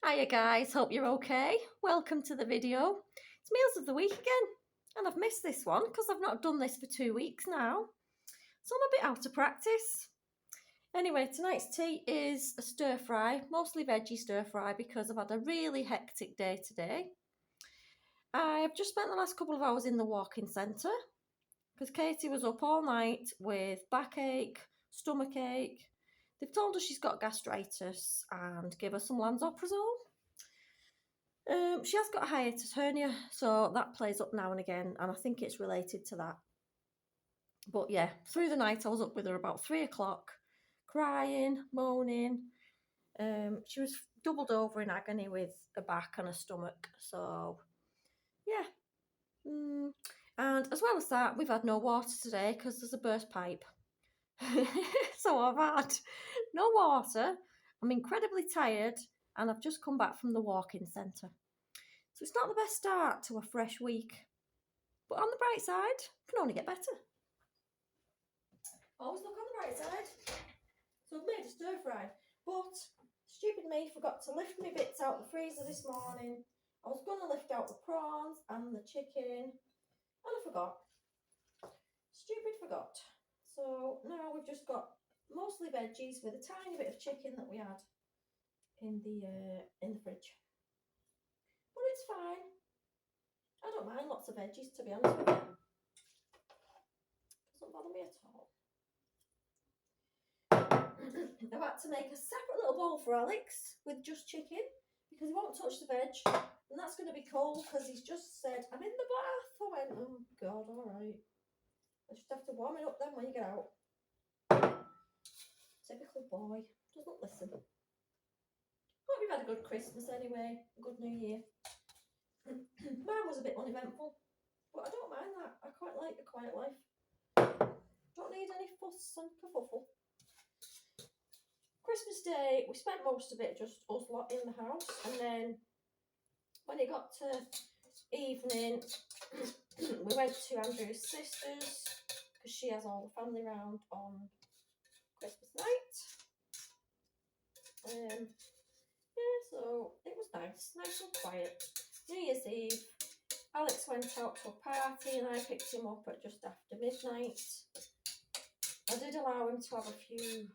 Hiya guys, hope you're okay. Welcome to the video. It's Meals of the Week again, and I've missed this one because I've not done this for 2 weeks now. So I'm a bit out of practice. Anyway, tonight's tea is a stir fry, mostly veggie stir fry because I've had a really hectic day today. I've just spent the last couple of hours in the walk-in centre because Katie was up all night with backache, stomach ache. They've told her she's got gastritis and give her some lansoprazole. She has got a hiatus hernia, so that plays up now and again, and I think it's related to that. But yeah, through the night I was up with her about 3 o'clock, crying, moaning. She was doubled over in agony with a back and a stomach, so yeah. And as well as that, we've had no water today because there's a burst pipe. So I've had no water, I'm incredibly tired, and I've just come back from the walk-in centre. So it's not the best start to a fresh week. But on the bright side, it can only get better. Always look on the bright side. So I've made a stir fry, but stupid me forgot to lift my bits out the freezer this morning. I was going to lift out the prawns and the chicken, and I forgot. Stupid forgot. So now we've just got mostly veggies with a tiny bit of chicken that we had in the fridge. But it's fine. I don't mind lots of veggies, to be honest with you. Doesn't bother me at all. I've had to make a separate little bowl for Alex with just chicken because he won't touch the veg, and that's going to be cold because he's just said, I'm in the bath. I went, oh God, all right. I just have to warm it up then when you get out. Typical boy, doesn't listen. Hope you've had a good Christmas anyway, a good New Year. Mine was a bit uneventful, but I don't mind that. I quite like a quiet life. Don't need any fuss and kerfuffle. Christmas Day, we spent most of it just us lot in the house, and then when it got to evening, we went to Andrew's sister's because she has all the family round on Christmas night. Yeah, so it was nice and quiet. New Year's Eve, Alex went out to a party and I picked him up at just after midnight. I did allow him to have a few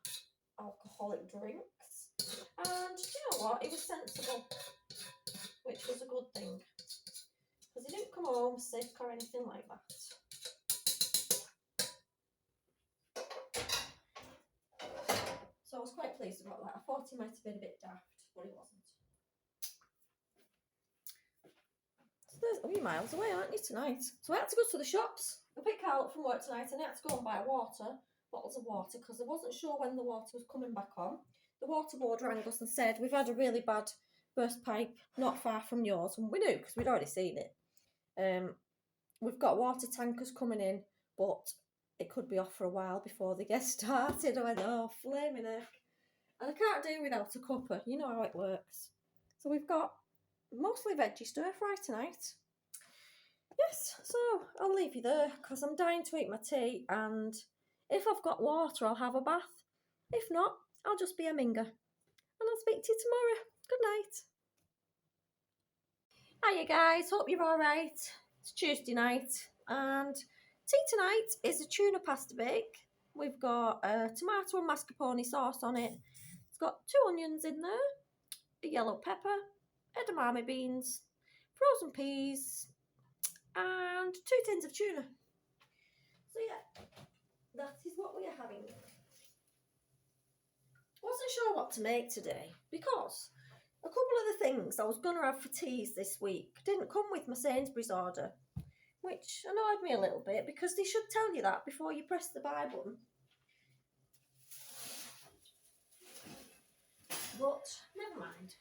alcoholic drinks, and you know what, he was sensible, which was a good thing, because he didn't come home sick or anything like that. So I was quite pleased about that. I thought he might have been a bit daft, but he wasn't. So there's a wee miles away, aren't you, tonight? So I had to go to the shops. I picked Carl up from work tonight and I had to go and buy bottles of water, because I wasn't sure when the water was coming back on. The water board rang us and said, we've had a really bad burst pipe not far from yours. And we knew, because we'd already seen it. We've got water tankers coming in, but it could be off for a while before they get started. I went, oh, flaming heck. And I can't do without a cuppa. You know how it works. So we've got mostly veggie stir fry tonight. Yes, so I'll leave you there because I'm dying to eat my tea, and if I've got water, I'll have a bath. If not, I'll just be a minger. And I'll speak to you tomorrow. Good night. Hiya guys, hope you're alright. It's Tuesday night, and tea tonight is a tuna pasta bake. We've got tomato and mascarpone sauce on it. It's got 2 onions in there, a yellow pepper, edamame beans, frozen peas, and 2 tins of tuna. So yeah, that is what we are having. Wasn't sure what to make today because a couple of the things I was going to have for teas this week didn't come with my Sainsbury's order, which annoyed me a little bit because they should tell you that before you press the buy button. But never mind.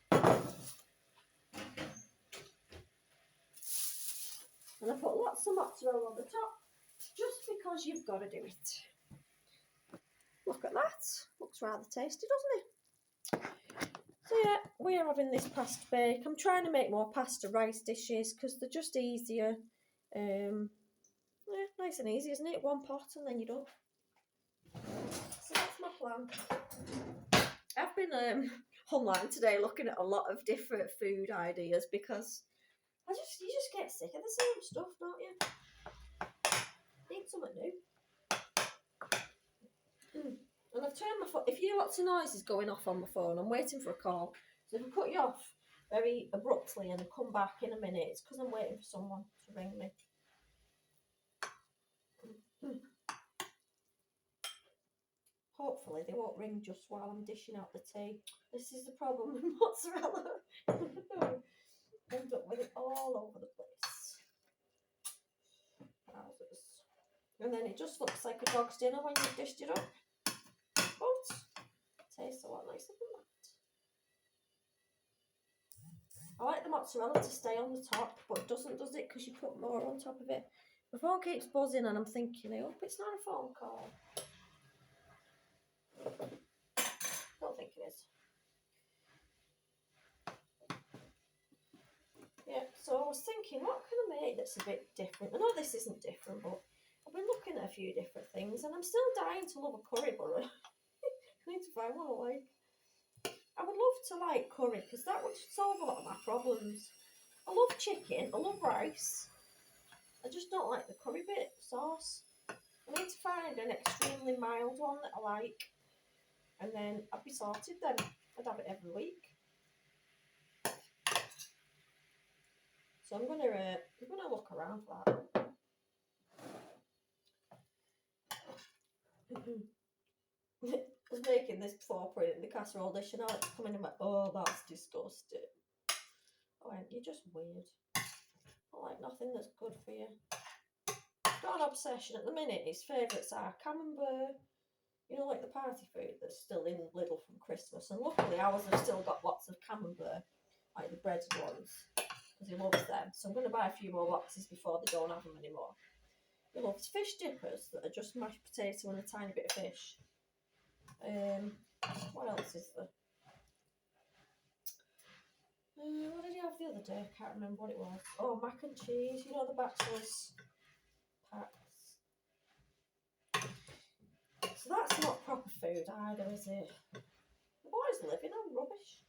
And I put lots of mozzarella on the top just because you've got to do it. Look at that. Looks rather tasty, doesn't it? So yeah, we are having this pasta bake. I'm trying to make more pasta rice dishes because they're just easier. Yeah, nice and easy, isn't it? 1 pot and then you're done. So that's my plan. I've been online today looking at a lot of different food ideas because you just get sick of the same stuff, don't you? Need something new. And I've turned my phone. If you hear lots of noises going off on my phone, I'm waiting for a call. So if I cut you off very abruptly and I come back in a minute, it's because I'm waiting for someone to ring me. Hopefully they won't ring just while I'm dishing out the tea. This is the problem with mozzarella. End up with it all over the place. Wowzers. And then it just looks like a dog's dinner when you've dished it up. But it tastes a lot nicer than that. I like the mozzarella to stay on the top, but it doesn't, does it? Because you put more on top of it. My phone keeps buzzing and I'm thinking, I hope it's not a phone call. Don't think it is. Yeah, so I was thinking, what can I make that's a bit different? I know this isn't different, but I've been looking at a few different things and I'm still dying to love a curry burger. I need to find one I like. I would love to like curry because that would solve a lot of my problems. I love chicken, I love rice. I just don't like the curry bit sauce. I need to find an extremely mild one that I like, and then I'd be sorted then. I'd have it every week. So I'm gonna look around for that. I was making this before putting it in the casserole dish, and now it's coming in like, oh, that's disgusting. Oh, you're just weird. I like nothing that's good for you. Got an obsession at the minute. His favourites are camembert, you know, like the party food that's still in Lidl from Christmas. And luckily ours have still got lots of camembert, like the breaded ones, because he loves them. So I'm going to buy a few more boxes before they don't have them anymore. He loves fish dippers that are just mashed potato and a tiny bit of fish. What else is there? What did he have the other day? I can't remember what it was. Oh, mac and cheese. You know the bachelor's packs. So that's not proper food either, is it? The boy's living on rubbish.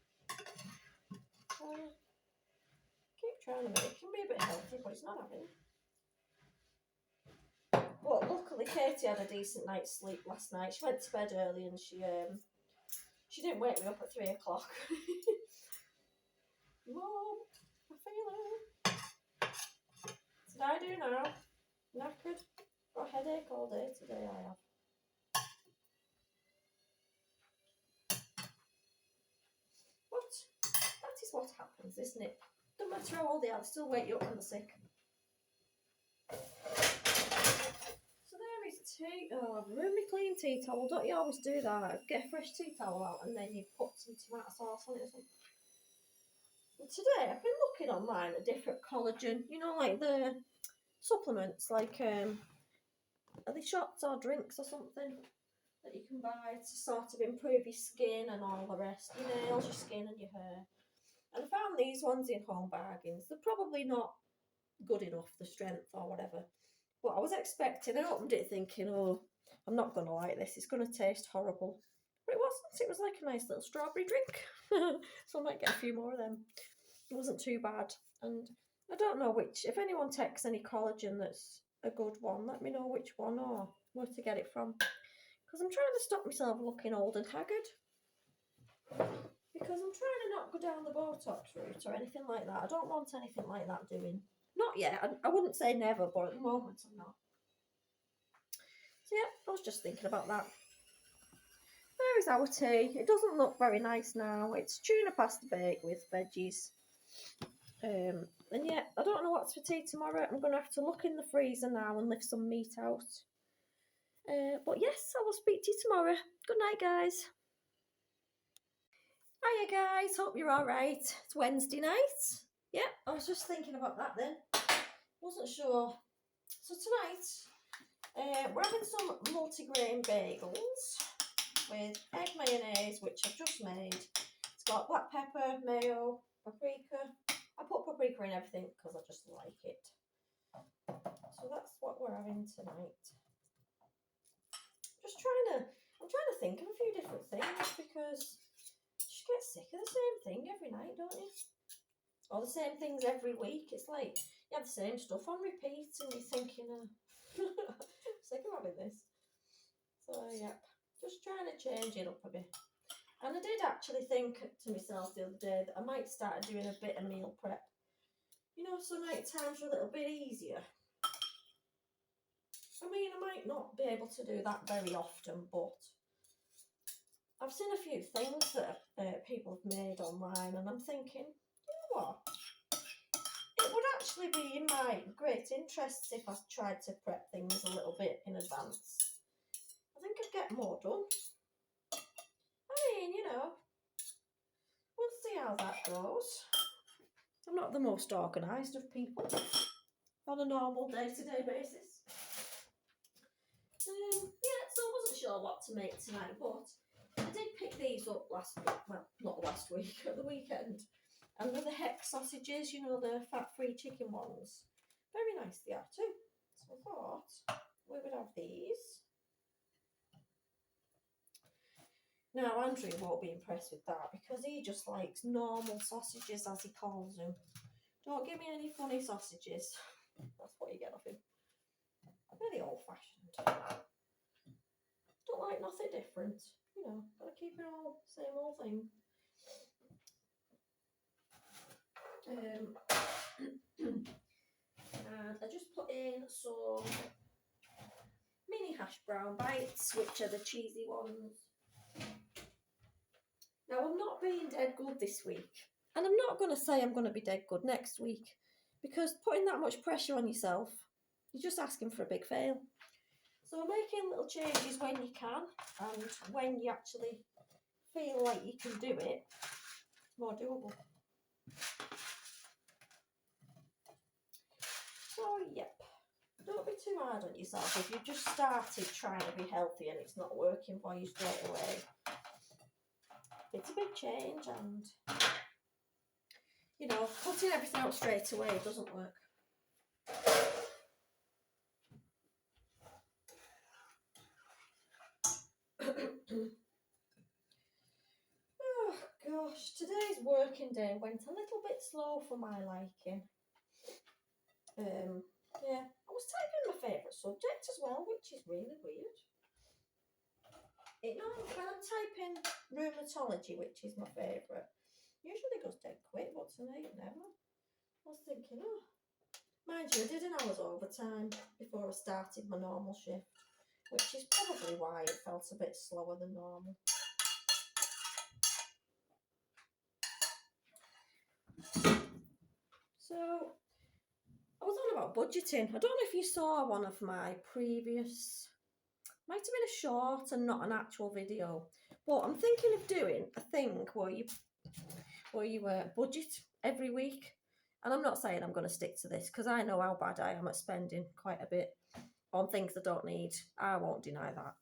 Keep trying to make him be a bit healthy, but he's not having it. But luckily Katie had a decent night's sleep last night. She went to bed early and she didn't wake me up at 3 o'clock. Mom, I feel it. What did I do now? Knackered. Got a headache all day today, I have. But that is what happens, isn't it? Don't matter how old they are, they'll still wake you up when they're sick. So there is tea. Oh, I've ruined my clean tea towel. Don't you always do that? Get a fresh tea towel out and then you put some tomato sauce on it or something. And today I've been looking online at different collagen, you know, like the supplements, like are they shots or drinks or something that you can buy to sort of improve your skin and all the rest, your nails, your skin and your hair. And I found these ones in Home Bargains. They're probably not good enough, the strength or whatever. But I was expecting, I opened it thinking, oh, I'm not going to like this. It's going to taste horrible. But it wasn't. It was like a nice little strawberry drink. So I might get a few more of them. It wasn't too bad. And I don't know which, if anyone takes any collagen that's a good one, let me know which one or where to get it from. Because I'm trying to stop myself looking old and haggard. Because I'm trying to not go down the Botox route or anything like that. I don't want anything like that doing. Not yet. I wouldn't say never, but at the moment I'm not. So yeah, I was just thinking about that. There is our tea. It doesn't look very nice now. It's tuna pasta bake with veggies. And yeah, I don't know what's for tea tomorrow. I'm going to have to look in the freezer now and lift some meat out. But yes, I will speak to you tomorrow. Good night, guys. Hiya, guys. Hope you're all right. It's Wednesday night. Yeah, I was just thinking about that then. Wasn't sure. So tonight, we're having some multigrain bagels with egg mayonnaise, which I've just made. It's got black pepper, mayo, paprika. I put paprika in everything because I just like it. So that's what we're having tonight. I'm trying to think of a few different things because just get sick of the same thing every night, don't you? Or the same things every week. It's like you have the same stuff on repeat and you're thinking, I'm sick of having this. So, yeah, just trying to change it up a bit. And I did actually think to myself the other day that I might start doing a bit of meal prep. You know, so night times are a little bit easier. I mean, I might not be able to do that very often, but I've seen a few things that people have made online, and I'm thinking, you know what? It would actually be in my great interest if I tried to prep things a little bit in advance. I think I'd get more done. I mean, you know, we'll see how that goes. I'm not the most organised of people on a normal day-to-day basis. Yeah, so I wasn't sure what to make tonight, but I did pick these up last week. Well, not last week, at the weekend. And they're the Hex sausages, you know, the fat-free chicken ones. Very nice they are too. So I thought we would have these. Now, Andrew won't be impressed with that because he just likes normal sausages, as he calls them. Don't give me any funny sausages. That's what you get off him. Very old-fashioned. Don't like nothing different. You know, gotta keep it all same old thing. And I just put in some mini hash brown bites, which are the cheesy ones. Now, I'm not being dead good this week, and I'm not going to say I'm going to be dead good next week, because putting that much pressure on yourself, you're just asking for a big fail. So making little changes when you can, and when you actually feel like you can do it, it's more doable. So, yep. Don't be too hard on yourself if you've just started trying to be healthy and it's not working for you straight away. It's a big change, and, you know, cutting everything out straight away doesn't work. Oh gosh, today's working day went a little bit slow for my liking. Yeah, I was typing my favourite subject as well, which is really weird. When I'm typing rheumatology, which is my favourite, usually goes dead quick, but tonight never. I was thinking, oh, mind you, I did an hour's overtime before I started my normal shift, which is probably why it felt a bit slower than normal. So, I was on about budgeting. I don't know if you saw one of my previous, might have been a short and not an actual video, but I'm thinking of doing a thing where you budget every week. And I'm not saying I'm going to stick to this because I know how bad I am at spending quite a bit on things I don't need. I won't deny that.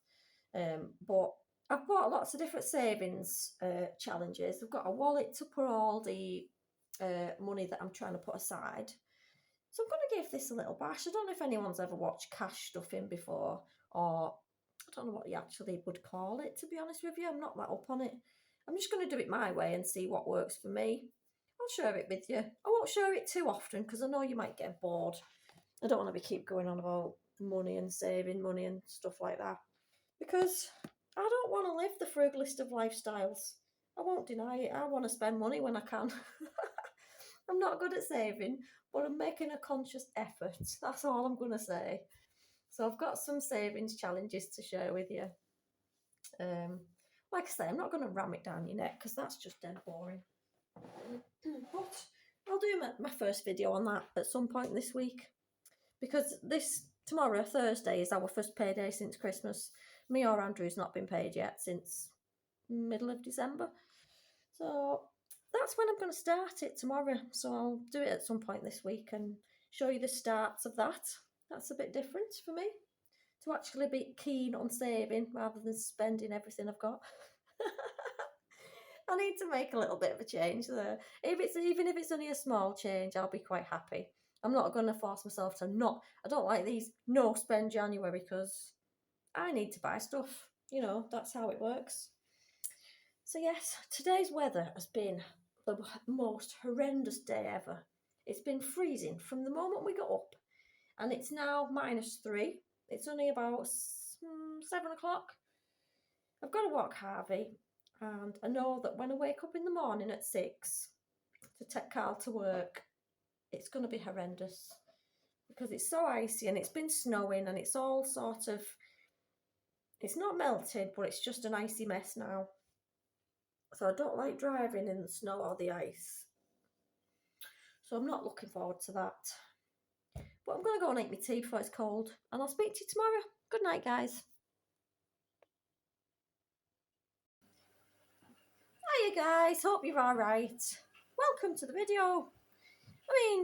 But I've bought lots of different savings challenges. I've got a wallet to put all the money that I'm trying to put aside. So I'm going to give this a little bash. I don't know if anyone's ever watched cash stuffing before, or I don't know what you actually would call it, to be honest with you. I'm not that up on it. I'm just going to do it my way and see what works for me. I'll share it with you. I won't share it too often because I know you might get bored. I don't want to keep going on about money and saving money and stuff like that, because I don't want to live the frugalist of lifestyles. I won't deny it. I want to spend money when I can. I'm not good at saving, but I'm making a conscious effort. That's all I'm going to say. So I've got some savings challenges to share with you. Like I say, I'm not going to ram it down your neck because that's just dead boring. But I'll do my first video on that at some point this week, because tomorrow, Thursday, is our first payday since Christmas. Me or Andrew's not been paid yet since middle of December. So that's when I'm going to start it tomorrow. So I'll do it at some point this week and show you the starts of that. That's a bit different for me, to actually be keen on saving rather than spending everything I've got. I need to make a little bit of a change there. Even if it's only a small change, I'll be quite happy. I'm not going to force myself to not. I don't like these no spend January because I need to buy stuff. You know, that's how it works. So yes, today's weather has been the most horrendous day ever. It's been freezing from the moment we got up, and it's now -3. It's only about 7 o'clock. I've got to walk Harvey, and I know that when I wake up in the morning at 6 to take Carl to work, it's going to be horrendous because it's so icy and it's been snowing and it's all sort of, it's not melted, but it's just an icy mess now. So I don't like driving in the snow or the ice. So I'm not looking forward to that. But I'm going to go and eat my tea before it's cold. And I'll speak to you tomorrow. Good night, guys. Hiya, guys. Hope you're all right. Welcome to the video.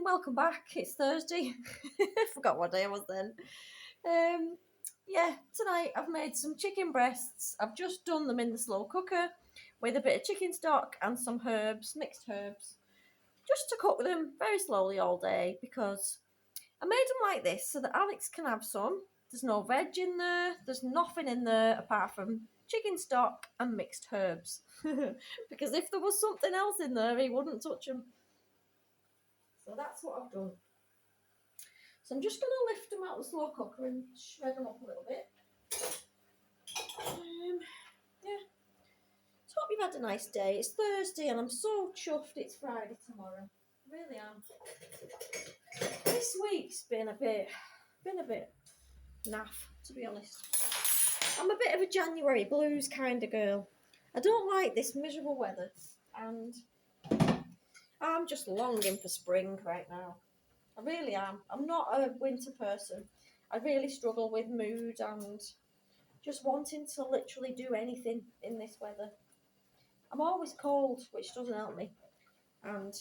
Welcome back. It's Thursday. I forgot what day it was then. Yeah, tonight I've made some chicken breasts. I've just done them in the slow cooker with a bit of chicken stock and some herbs, mixed herbs, just to cook them very slowly all day because I made them like this so that Alex can have some. There's no veg in there. There's nothing in there apart from chicken stock and mixed herbs. Because if there was something else in there, he wouldn't touch them. So that's what I've done. So I'm just going to lift them out of the slow cooker and shred them up a little bit. Yeah. So hope you've had a nice day. It's Thursday and I'm so chuffed it's Friday tomorrow. I really am. This week's been a bit naff, to be honest. I'm a bit of a January blues kind of girl. I don't like this miserable weather and I'm just longing for spring right now. I really am. I'm not a winter person. I really struggle with mood and just wanting to literally do anything in this weather. I'm always cold, which doesn't help me. And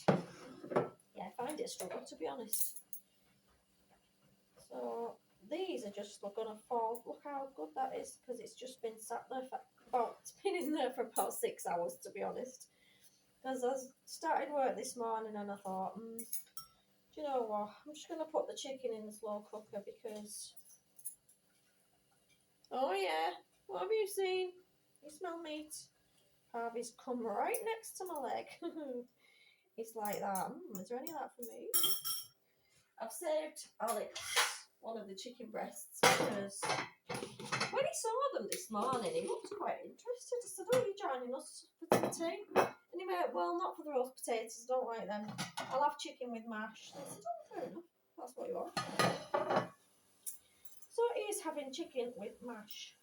yeah, I find it a struggle, to be honest. So these are just going to fall. Look how good that is, because it's just been sat there for it's been in there for about 6 hours, to be honest. Because I started work this morning and I thought, do you know what? I'm just going to put the chicken in the slow cooker because... Oh yeah, what have you seen? You smell meat? Harvey's come right next to my leg. It's like that. Is there any of that for me? I've saved Alex one of the chicken breasts because when he saw them this morning, he looked quite interested. I said, "Oh, you joining us for some tea?" And he went, "Well, not for the roast potatoes. I don't like them. I'll have chicken with mash." And I said, "Oh, fair enough. That's what you want." So he is having chicken with mash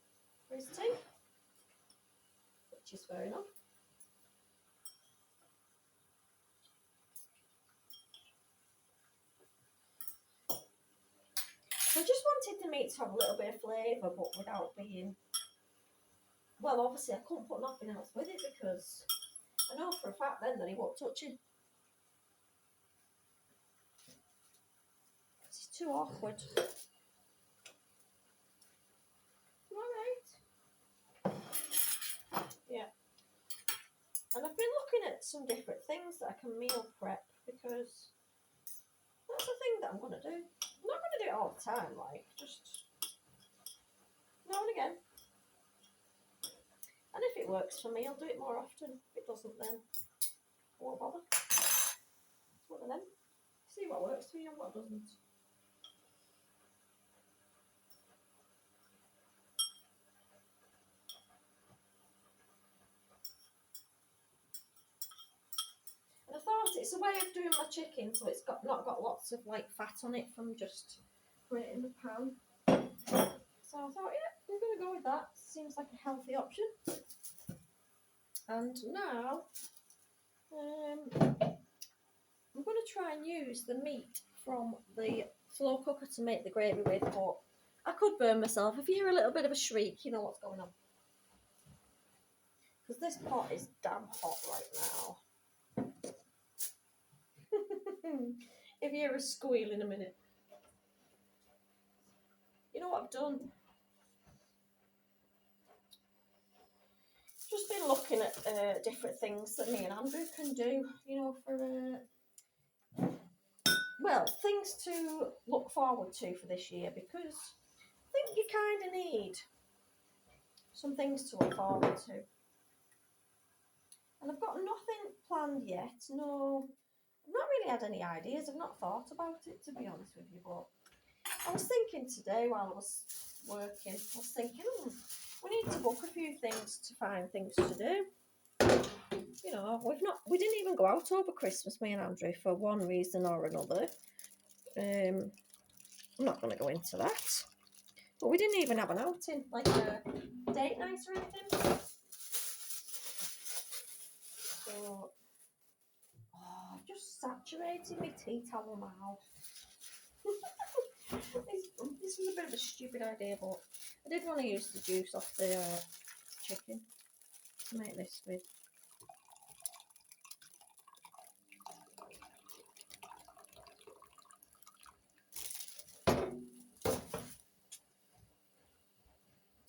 for his tea, which is fair enough. I just wanted the meat to have a little bit of flavour, but without being... Well, obviously I couldn't put nothing else with it because I know for a fact then that he won't touch it. It's too awkward. Alright. Yeah. And I've been looking at some different things that I can meal prep because that's the thing that I'm going to do. I'm not going to do it all the time, like, just now and again. And if it works for me, I'll do it more often. If it doesn't, then I won't bother. It's one of them. See what works for you and what doesn't. And I thought it's a way of doing my chicken so it's not got lots of like fat on it from just putting it in the pan. So I thought, yeah, I'm going to go with that. Seems like a healthy option. And now I'm going to try and use the meat from the slow cooker to make the gravy with, but I could burn myself. If you hear a little bit of a shriek, you know what's going on. Because this pot is damn hot right now. If you hear a squeal in a minute. You know what I've done? Just been looking at different things that me and Andrew can do, you know, for well, things to look forward to for this year, because I think you kind of need some things to look forward to. And I've got nothing planned yet. No, I've not really had any ideas. I've not thought about it, to be honest with you. But I was thinking today while I was working, I was thinking, we need to book a few things to find things to do. You know, we didn't even go out over Christmas, me and Andrew, for one reason or another. I'm not going to go into that. But we didn't even have an outing, like a date night or anything. So, I've just saturated my tea towel now. This was a bit of a stupid idea, but I did want to use the juice off the chicken to make this with.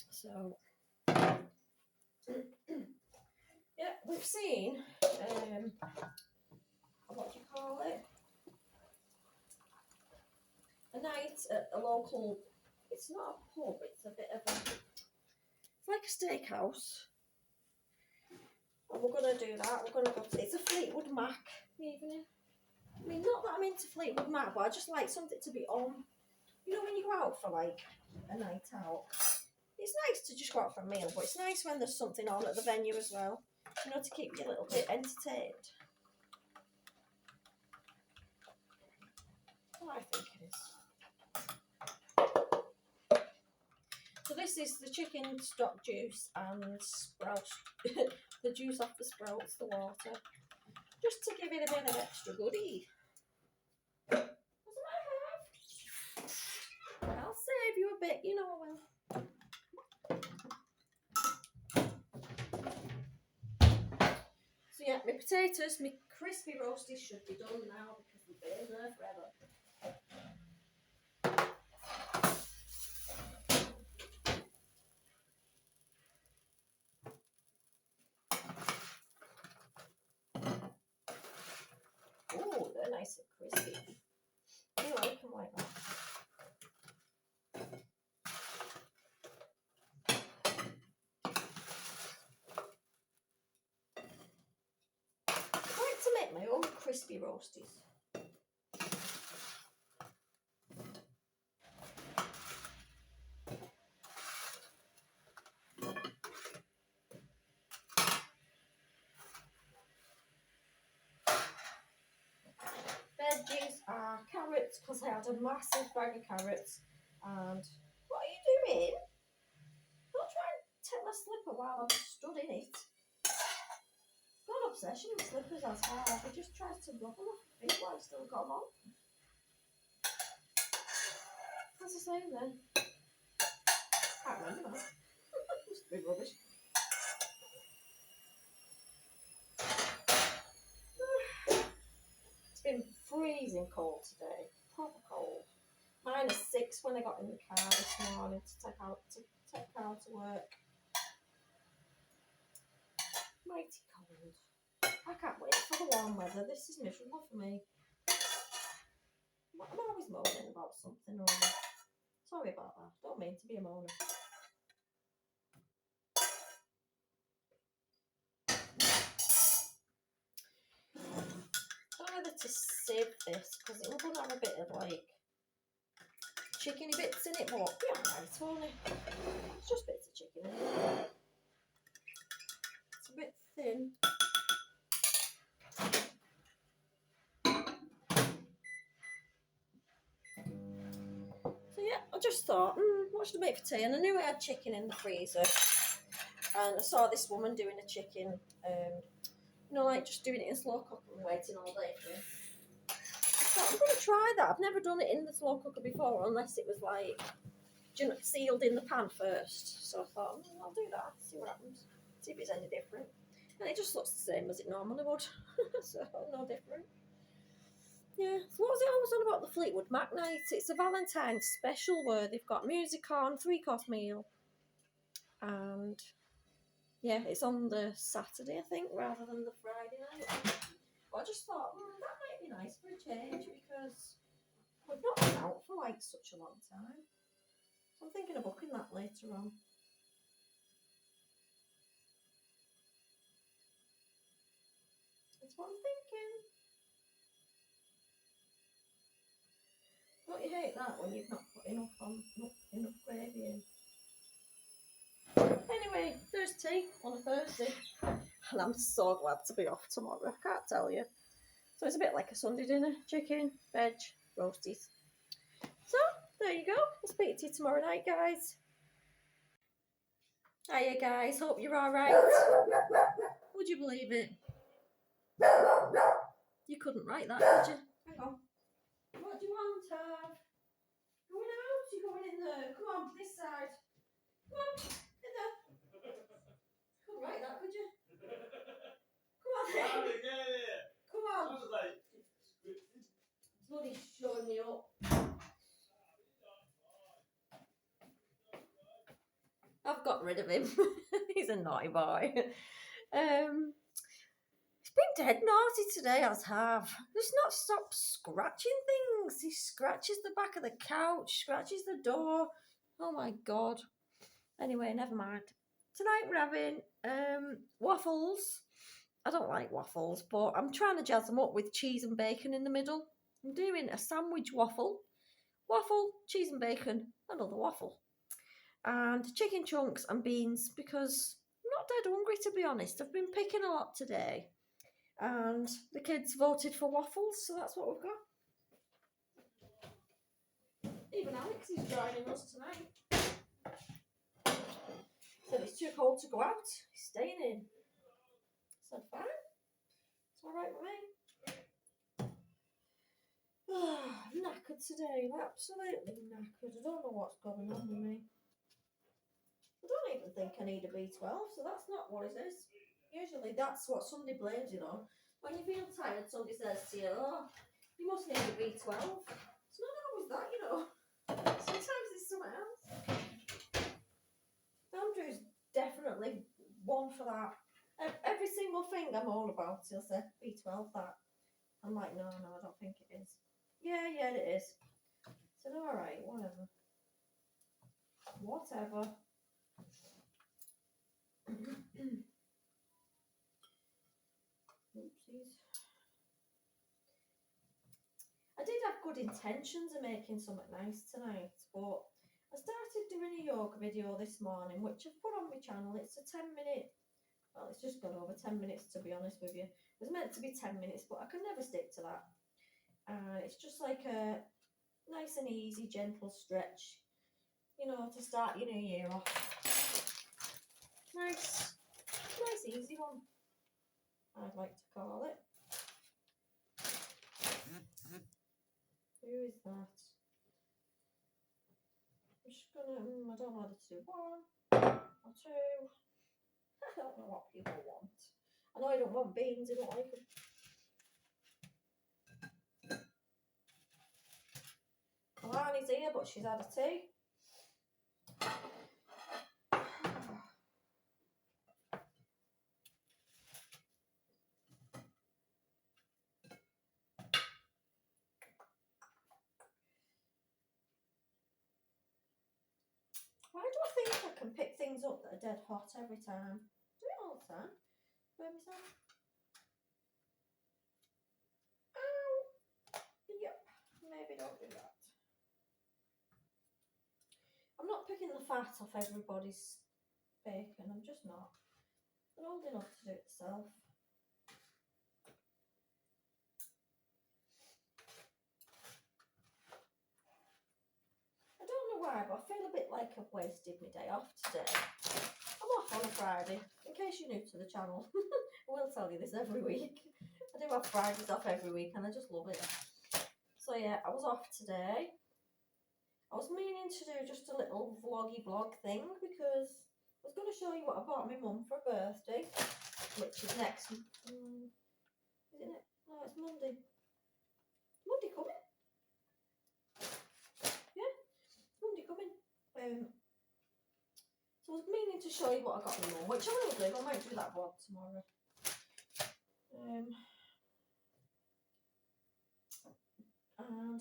So, yeah, we've seen, what do you call it? A night at a local, it's not a pub, it's a bit of a, it's like a steakhouse. And we're going to do that. We're going to go to, it's a Fleetwood Mac evening. I mean, not that I'm into Fleetwood Mac, but I just like something to be on. You know, when you go out for like a night out, it's nice to just go out for a meal, but it's nice when there's something on at the venue as well, you know, to keep you a little bit entertained. That's what I think it is. So this is the chicken stock juice and sprouts, the juice off the sprouts, the water, just to give it a bit of extra goodie. I'll save you a bit, you know I will. So yeah, my potatoes, my crispy roasties should be done now because they've been there forever. Oh, they're nice and crispy. I like them like that. I like to make my own crispy roasties. Veggies are carrots because I had a massive bag of carrots. And what are you doing? Don't try and take my slipper while I'm stood in it. Got an obsession with slippers as well. He just tries to rub them off my feet while I still got them on. What's the saying then? Can't remember that. Must be rubbish. It's been freezing cold today. Proper cold. -6 when I got in the car this morning to take car to work. Mighty cold. I can't wait for the warm weather. This is miserable for me. I'm always moaning about something or other. Sorry about that. Don't mean to be a moaner. I don't know whether to sieve this because it will going to have a bit of like chickeny bits in it, but it'll be alright, won't it? It's just bits of chicken in it. It's a bit thin. So yeah, I just thought, what should I make for tea? And I knew I had chicken in the freezer. And I saw this woman doing a chicken, you know, like just doing it in slow cooker and waiting all day for it. So I'm going to try that. I've never done it in the slow cooker before unless it was like, you know, sealed in the pan first. So I thought, I'll do that, see what happens, see if it's any different. And it just looks the same as it normally would. So no different. Yeah, so what was it I was on about the Fleetwood Mac night? It's a Valentine's special where they've got music on, 3-course meal. And yeah, it's on the Saturday, I think, rather than the Friday night. But I just thought, that might be nice for a change because we've not been out for like such a long time. So I'm thinking of booking that later on. That's what I'm thinking. Don't you hate that when you've not put enough gravy in? Anyway, there's tea on a Thursday. And I'm so glad to be off tomorrow, I can't tell you. So it's a bit like a Sunday dinner. Chicken, veg, roasties. So, there you go. I'll speak to you tomorrow night, guys. Hiya, guys. Hope you're alright. Would you believe it? You couldn't write that, could you? Hang on. What do you want, Tav? Going out? You're going in there. Come on, this side. Come on, in there. Couldn't write that, could you? Come on, then. Come on. Bloody showing me up. I've got rid of him. He's a naughty boy. He's been dead naughty today, as have. He's not stopped scratching things. He scratches the back of the couch, scratches the door. Oh my God. Anyway, never mind. Tonight we're having waffles. I don't like waffles, but I'm trying to jazz them up with cheese and bacon in the middle. I'm doing a sandwich waffle. Waffle, cheese and bacon, another waffle. And chicken chunks and beans because I'm not dead hungry, to be honest. I've been picking a lot today. And the kids voted for waffles, so that's what we've got. Even Alex is joining us tonight. Said it's too cold to go out. He's staying in. Said fine. It's all right with me. Knackered today. Absolutely knackered. I don't know what's going on with me. I don't even think I need a B12, so that's not what it is. Usually that's what somebody blames it on. When you feel tired, somebody says to you, oh, you must need a B12. It's not always that, you know. Sometimes it's something else. Andrew's definitely one for that. Every single thing I'm all about, he'll say, B12 that. I'm like, no, I don't think it is. Yeah, it is. I said, all right, whatever. Oopsies. I did have good intentions of making something nice tonight, but I started doing a yoga video this morning, which I've put on my channel. It's a 10-minute, well, it's just gone over 10 minutes, to be honest with you. It was meant to be 10 minutes, but I can never stick to that. It's just like a nice and easy, gentle stretch, you know, to start your new year off. Nice, easy one, I'd like to call it. Who is that? I'm just gonna, I don't know whether to do 1 or 2. I don't know what people want. I know I don't want beans, I don't like them. Alani's here, but she's had a tea. Why do I think I can pick things up that are dead hot every time? Do it all the time. Burn myself. Ow! Yep, maybe don't do that. I'm not picking the fat off everybody's bacon, I'm just not. I'm old enough to do it myself. I don't know why, but I feel a bit like I've wasted my day off today. I'm off on a Friday, in case you're new to the channel. I will tell you this every week. I do have Fridays off every week and I just love it. So yeah, I was off today. I was meaning to do just a little vloggy vlog thing because I was going to show you what I bought my mum for her birthday, which is next. Isn't it? No, it's Monday. Monday coming. Yeah, Monday coming. So I was meaning to show you what I got my mum, which I will do. I might do that vlog tomorrow. And yeah,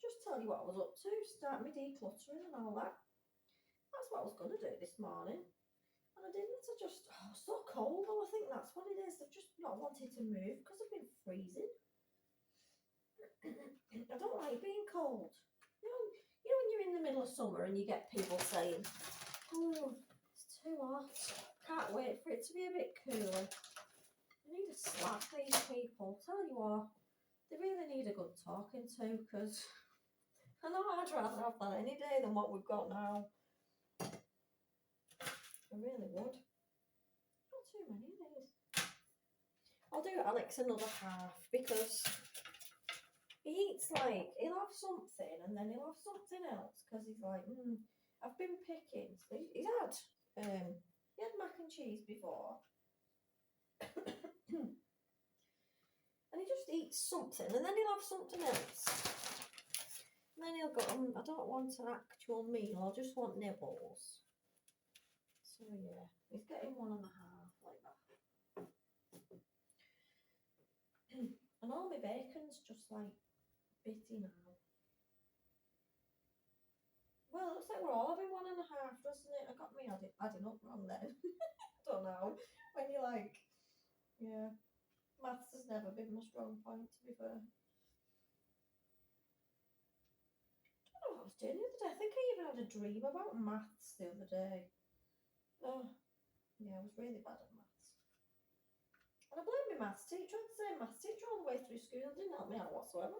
just tell you what I was up to, start me decluttering and all that. That's what I was going to do this morning. And I didn't. I just, so cold though. I think that's what it is. I've just not wanted to move because I've been freezing. I don't like being cold. You know when you're in the middle of summer and you get people saying, "Oh, it's too hot. Can't wait for it to be a bit cooler." I need to slap these people. Tell you what, they really need a good talking to, because I know I'd rather have that any day than what we've got now. I really would. Not too many of these. I'll do Alex another half because he eats like, he'll have something and then he'll have something else because he's like, I've been picking. So he had mac and cheese before. And he just eats something and then he'll have something else. And then he'll go, I don't want an actual meal, I just want nibbles. So yeah, he's getting 1.5 like that. And all my bacon's just like bitty now. Well, it looks like we're all having 1.5, doesn't it? I got me adding up wrong then. Don't know. When you're like, yeah, maths has never been my strong point, to be fair. I don't know what I was doing the other day. I think I even had a dream about maths the other day. Oh, yeah, I was really bad at maths. And I blame my maths teacher. I had the same maths teacher all the way through school. Didn't help me out whatsoever.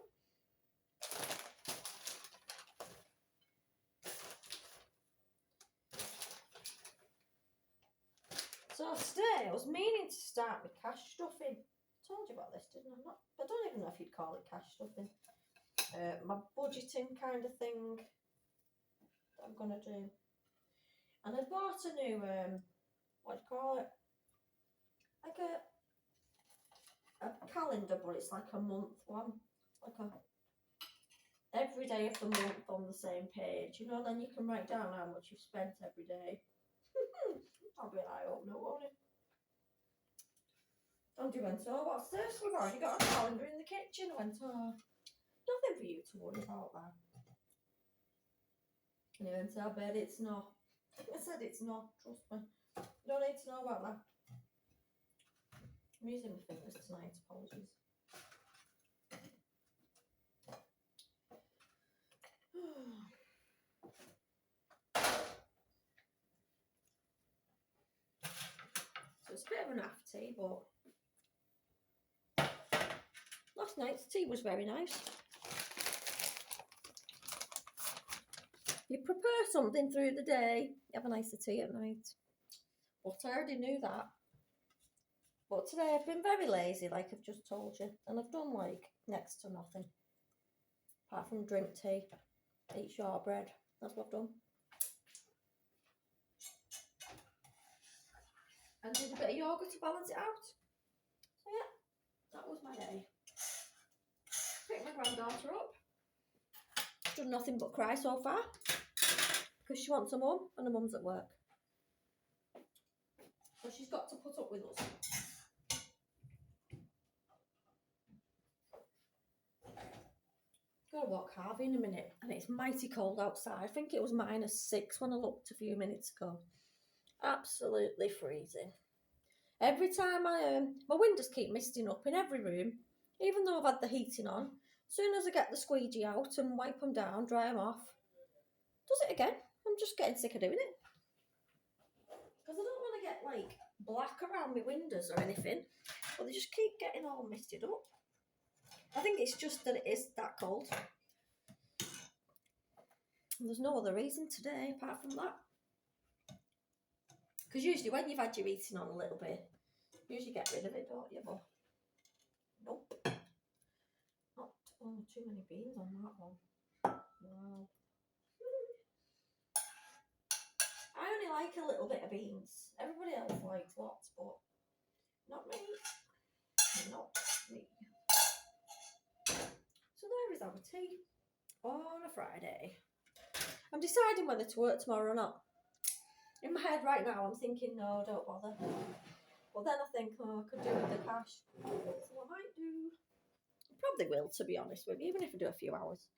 So today I was meaning to start with cash stuffing. I told you about this, didn't I? I don't even know if you'd call it cash stuffing. My budgeting kind of thing that I'm going to do. And I bought a new, what do you call it? Like a calendar, but it's like a month one. Like every day of the month on the same page. You know, then you can write down how much you've spent every day. I'll be like, oh no, won't it? And you went, oh, what's this? We've already got a calendar in the kitchen. I went, oh, nothing for you to worry about that. And he went, I bet it's not. I said it's not, trust me. You don't need to know about that. I'm using my fingers tonight, apologies. So it's a bit of an after tea, but last night's tea was very nice. You prepare something through the day, you have a nicer tea at night. But I already knew that. But today I've been very lazy, like I've just told you. And I've done like next to nothing. Apart from drink tea, eat shortbread. That's what I've done. And did a bit of yoga to balance it out. So yeah, that was my day. Picked my granddaughter up. Done nothing but cry so far. Because she wants a mum and her mum's at work. So she's got to put up with us. Gotta walk Harvey in a minute, and it's mighty cold outside. I think it was -6 when I looked a few minutes ago. Absolutely freezing. Every time my windows keep misting up in every room, even though I've had the heating on. As soon as I get the squeegee out and wipe them down, dry them off, does it again. I'm just getting sick of doing it. Because I don't want to get like black around my windows or anything, but they just keep getting all misted up. I think it's just that it is that cold. And there's no other reason today apart from that. Because usually when you've had your heating on a little bit, you usually get rid of it, don't you? But nope. Not too many beans on that one. Wow. I only like a little bit of beans. Everybody else likes lots, but not me. Not me. So there is our tea on a Friday. I'm deciding whether to work tomorrow or not. In my head right now, I'm thinking, no, don't bother. But then I think, oh, I could do with the cash. So I might do. I probably will, to be honest with you, even if I do a few hours.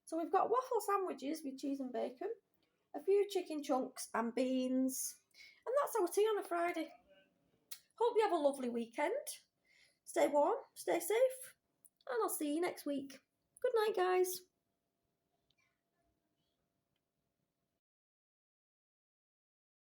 So we've got waffle sandwiches with cheese and bacon, a few chicken chunks and beans, And that's our tea on a Friday. Hope you have a lovely weekend. Stay warm, stay safe, and I'll see you next week. Good night, guys.